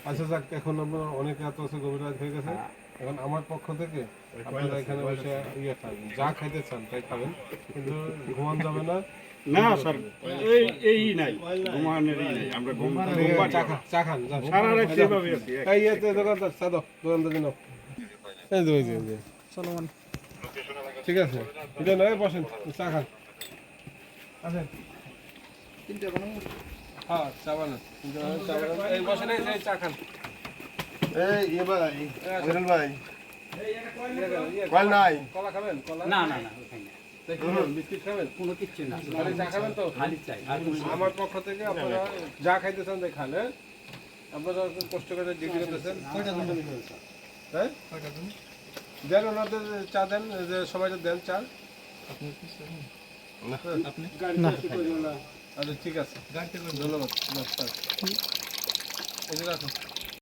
আচ্ছা যাক, এখন আমরা অনেক রাত আছে, গভীর রাত হয়ে গেছে। এখন আমার পক্ষ থেকে আপনারা এখানে বসে ইয়ে খান, যা খাইতে চান তাই খাবেন, কিন্তু ঘুমান যাবে না। না স্যার, এই নাই ঘুমানোরই নাই, আমরা চা খান, যান। সারা রাত যেভাবে আছি এই ইয়েতে দোকানদার চা দাও, দোকানদার দিন। এই যে, এই যে। চলো মানে ঠিক আছে, এটা নয়, বসেন, চা খান। আসেন। হ্যাঁ, চা বানান। এই বসেন, এই চা খান। এই ভাই, আমিরুল ভাই, কল নাই। কলা খাবেন? কলা? না না না ওখানে না। বিস্কিট খাবেন? কোনো কিচ্ছু না, খালি চা খাবেন তো? খালি চাই আর কোনো আমার পক্ষ থেকে আপনারা যা খাইতে চান তাই খান। হ্যাঁ? আপনারা কষ্ট করে ডিউটি করতেছেন। হ্যাঁ? দেন ওনাদের চা দেন, যে সবাই দেন চা। আচ্ছা ঠিক আছে, ধন্যবাদ। নমস্কার। এই যে রাখো।